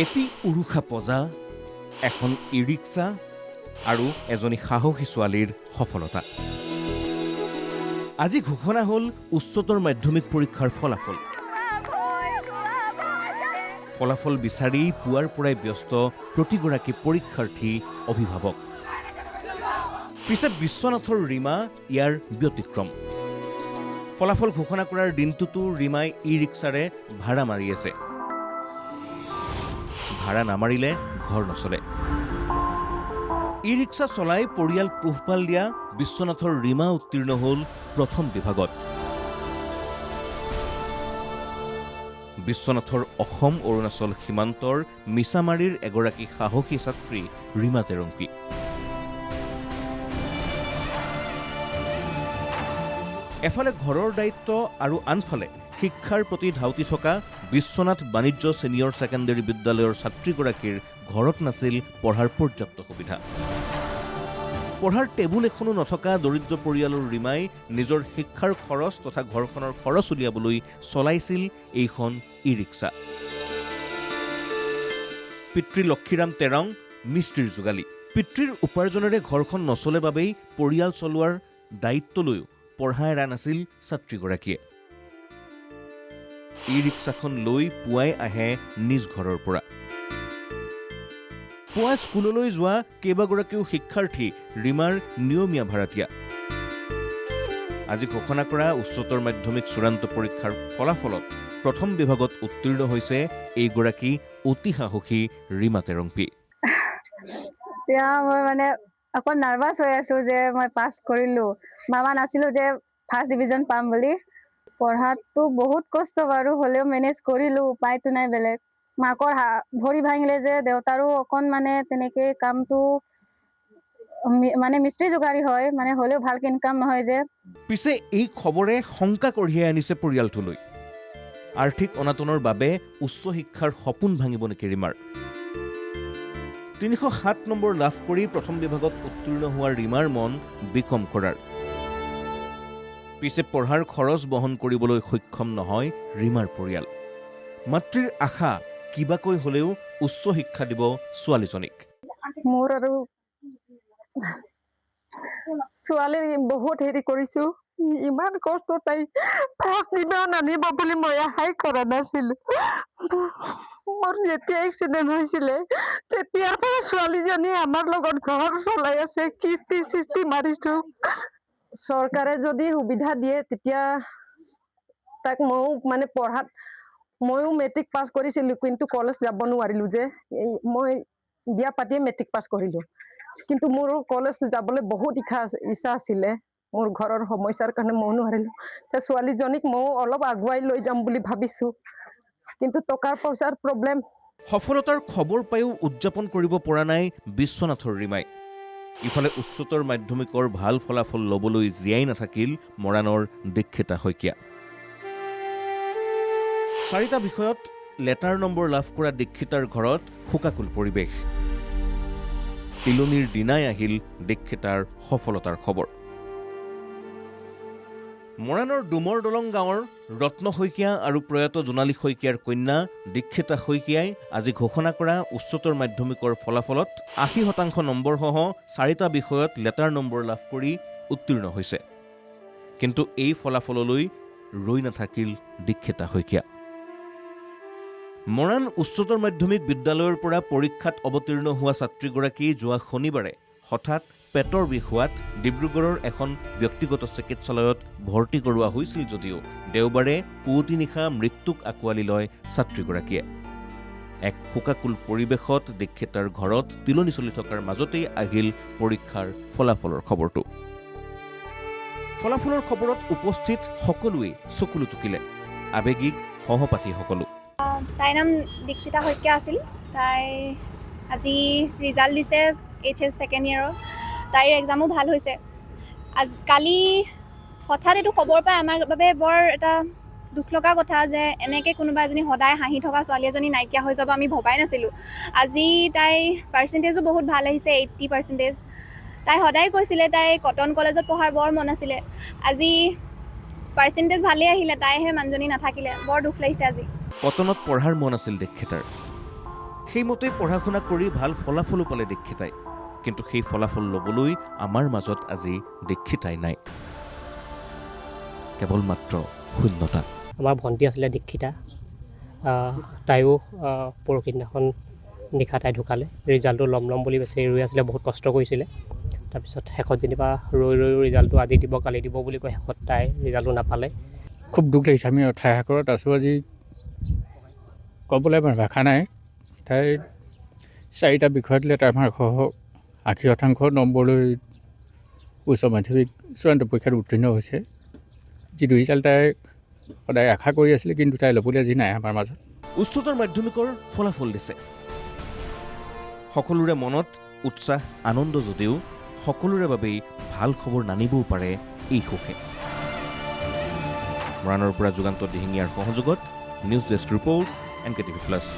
এটি উৰুষা পজা, এখন ই-ৰিক্সা আৰু এজনী সাহসী ছোৱালীৰ সফলতা। আজি ঘোষণা হ'ল উচ্চতৰ মাধ্যমিক পৰীক্ষাৰ ফলাফল। ফলাফল বিচাৰি পুৱাৰ পৰাই ব্যস্ত প্ৰতিগৰাকী পৰীক্ষাৰ্থী, অভিভাৱক। পিছে বিশ্বনাথৰ ৰীমা ইয়াৰ ব্যতিক্ৰম। ফলাফল ঘোষণা কৰাৰ দিনটোতো ৰীমাই ই-ৰিক্সাৰে ভাড়া মাৰি আছে। ভাড়া নামাৰিলে ঘৰ নচলে। ই-ৰিক্সা চলাই পৰিয়াল পোহপাল দিয়া বিশ্বনাথৰ ৰীমা উত্তীৰ্ণ হ'ল প্ৰথম বিভাগত। বিশ্বনাথৰ অসম অৰুণাচল সীমান্তৰ মিছামাৰীৰ এগৰাকী সাহসী ছাত্ৰী ৰীমা তেৰংপী। এফালে ঘৰৰ দায়িত্ব আৰু আনফালে শিক্ষাৰ প্ৰতি ধাউতি থকা বিশ্বনাথ বাণিজ্য ছিনিয়ৰ ছেকেণ্ডেৰী বিদ্যালয়ৰ ছাত্ৰীগৰাকীৰ ঘৰত নাছিল পঢ়াৰ পৰ্যাপ্ত সুবিধা। পঢ়াৰ টেবুল এখনো নথকা দৰিদ্ৰ পৰিয়ালৰ ৰীমাই নিজৰ শিক্ষাৰ খৰচ তথা ঘৰখনৰ খৰচ উলিয়াবলৈ চলাইছিল এইখন ই-ৰিক্সা। পিতৃ লক্ষীৰাম তেৰং মিস্ত্ৰীৰ যোগালী। পিতৃৰ উপাৰ্জনেৰে ঘৰখন নচলে বাবেই পৰিয়াল চলোৱাৰ দায়িত্ব লৈও পঢ়া এৰা নাছিল ছাত্ৰীগৰাকীয়ে। ই-ৰিক্সাখন লৈ পুৱাই আহে নিজ ঘৰৰ পৰা। পুৱা স্কুললৈ যোৱা কেইবাগৰাকীও শিক্ষাৰ্থী ৰীমাৰ নিয়মীয়া ভাড়াতীয়া। আজি ঘোষণা কৰা উচ্চতৰ মাধ্যমিক চূড়ান্ত পৰীক্ষাৰ ফলাফলত প্ৰথম বিভাগত উত্তীৰ্ণ হৈছে এইগৰাকী অতি সাহসী ৰীমা তেৰংপী। এতিয়া মই অকণ নাৰ্ভাছ হৈ আছো যে মই পাছ কৰিলো। ভাবা নাছিলো যে ফাৰ্ষ্ট ডিভিজন পাম বুলি। পঢ়াতো বহুত কষ্ট বাৰু, হ'লেও মেনেজ কৰিলো, উপায়তো নাই বেলেগ। মাকৰ ভৰি ভাঙিলে যে দেউতাৰো অকণ তেনেকে কামটো মিস্ত্ৰী যোগাৰী হয়, হ'লেও ভালকে ইনকাম নহয় যে। পিছে এই খবৰে শংকা কঢ়িয়াই আনিছে পৰিয়ালটোলৈ। আৰ্থিক অনাটনৰ বাবে উচ্চ শিক্ষাৰ সপোন ভাঙিব নেকি ৰীমাৰ? ৩০৭ নম্বৰ লাভ কৰি প্ৰথম বিভাগত উত্তীৰ্ণ হোৱা ৰীমাৰ মন বিকম কৰাৰ। পিছে পঢ়াৰ খৰচ বহন কৰিবলৈ সক্ষম নহয় ৰীমাৰ পৰিয়াল। মাতৃৰ আশা কিবাকৈ হ'লেও উচ্চ শিক্ষা দিব ছোৱালীজনীক। মোৰ আৰু ছোৱালী বহুত কৰিছো, ইমান কষ্ট তাই ফাৰ্ষ্ট ডিভিজন আনিব বুলি মই আশাই কৰা নাছিলো। মোৰ যেতিয়া এক্সিডেণ্ট হৈছিলে তেতিয়াৰ পৰা ছোৱালীজনী আমাৰ লগত ঘৰ চলাই আছে, কিস্তি চিস্তি মাৰিছো। চৰকাৰে যদি সুবিধা দিয়ে তেতিয়া তাক ময়ো পঢ়াত, ময়ো মেট্ৰিক পাছ কৰিছিলো, কিন্তু কলেজ যাব নোৱাৰিলো যে। মই বিয়া পাতিয়ে মেট্ৰিক পাছ কৰিলো, কিন্তু মোৰ কলেজ যাবলৈ বহুত ইচ্ছা আছিলে। মোৰ ঘৰৰ সমস্যাৰ কাৰণে মই নোৱাৰিলো। ছোৱালীজনীক ময়ো অলপ আগুৱাই লৈ যাম বুলি ভাবিছো, কিন্তু টকাৰ পইচাৰ প্ৰব্লেম। সফলতাৰ খবৰ পায়ো উদযাপন কৰিব পৰা নাই বিশ্বনাথৰ ৰীমাই। ইফালে উচ্চতৰ মাধ্যমিকৰ ভাল ফলাফল ল'বলৈ জীয়াই নাথাকিল মৰাণৰ দীক্ষিতা শইকীয়া। 4টা বিষয়ত লেটাৰ নম্বৰ লাভ কৰা দীক্ষিতাৰ ঘৰত শোকাকুল পৰিৱেশ। তিলনিৰ দিনাই আহিল দীক্ষিতাৰ সফলতাৰ খবৰ। মৰাণৰ ডুমৰ দলং গাঁৱৰ ৰত্ন শইকীয়া আৰু প্ৰয়াত জোনালী শইকীয়াৰ কন্যা দীক্ষিতা শইকীয়াই আজি ঘোষণা কৰা উচ্চতৰ মাধ্যমিকৰ ফলাফলত 80% নম্বৰসহ 4টা বিষয়ত লেটাৰ নম্বৰ লাভ কৰি উত্তীৰ্ণ হৈছে। কিন্তু এই ফলাফললৈ ৰৈ নাথাকিল দীক্ষিতা শইকীয়া। মৰাণ উচ্চতৰ মাধ্যমিক বিদ্যালয়ৰ পৰা পৰীক্ষাত অৱতীৰ্ণ হোৱা ছাত্ৰীগৰাকী যোৱা শনিবাৰে হঠাৎ পেটৰ বিষ হোৱাত ডিব্ৰুগড়ৰ এখন ব্যক্তিগত চিকিৎসালয়ত ভৰ্তি কৰোৱা হৈছিল যদিও দেওবাৰে পুৱতি নিশা মৃত্যুক আঁকোৱালি লয় ছাত্ৰীগৰাকীয়ে। এক শোকাকুল পৰিৱেশত দীক্ষিতাৰ ঘৰত তিলনি চলি থকাৰ মাজতেই আহিল পৰীক্ষাৰ ফলাফলৰ খবৰটো। ফলাফলৰ খবৰত উপস্থিত সকলোৱে চকুলো টুকিলে, আৱেগিক সহপাঠী সকলো। তাইৰ নাম দীক্ষিতা শইকীয়া আছিল। তাইৰ আজি ৰিজাল্ট দিছে HS ছেকেণ্ড ইয়েৰৰ। তাইৰ এক্সামো ভাল হৈছে। কালি হঠাৎ এইটো খবৰ পাই আমাৰ বাবে বৰ এটা দুখ লগা কথা যে এনেকৈ কোনোবা এজনী সদায় হাঁহি থকা ছোৱালী এজনী নাইকিয়া হৈ যাব আমি ভবাই নাছিলোঁ। আজি তাইৰ পাৰ্চেণ্টেজো বহুত ভাল আহিছে, 80%। তাই সদায় কৈছিলে তাই কটন কলেজত পঢ়াৰ বৰ মন আছিলে। আজি পাৰ্চেণ্টেজ ভালেই আহিলে, তাইহে মানুহজনী নাথাকিলে। বৰ দুখ লাগিছে আজি। কটনত পঢ়াৰ মন আছিল দীক্ষিতাৰ। সেইমতে পঢ়া শুনা কৰি ভাল ফলাফলো পালে দীক্ষিতাই, কিন্তু সেই ফলাফল ল'বলৈ আমাৰ মাজত আজি দীক্ষিতাই নাই, কেৱল মাত্ৰ শূন্যতা। আমাৰ ভণ্টি আছিলে দীক্ষিতা, তাইও পৰহি দিনাখন নিশা তাই ঢুকালে। ৰিজাল্টটো ল'ম বুলি বেছি ৰৈ আছিলে, বহুত কষ্ট কৰিছিলে। তাৰপিছত শেষত যেনিবা ৰৈ ৰিজাল্টটো আজি দিব কালি দিব বুলি কৈ শেষত তাই ৰিজাল্টটো নাপালে। খুব দুখ লাগিছে। আমি ঠাইসাগৰত আছোঁ আজি, ক'বলৈ ভাষা নাই। তাই 4টা বিষয় দিলে তাই আমাৰ 80% নম্বৰ লৈ উচ্চ মাধ্যমিক চূড়ান্ত পৰীক্ষাত উত্তীৰ্ণ হৈছে। যিটো ৰিজাল্ট তাই সদায় আশা কৰি আছিলে, কিন্তু তাই ল'বলৈ আজি নাই আমাৰ মাজত। উচ্চতৰ মাধ্যমিকৰ ফলাফল দিছে। সকলোৰে মনত উৎসাহ আনন্দ যদিও সকলোৰে বাবেই ভাল খবৰ নানিবও পাৰে এই সুখে। মৰাণৰ পৰা যুগান্ত দিহিঙীয়াৰ সহযোগত নিউজ ডেস্ক ৰিপৰ্ট NKTV+।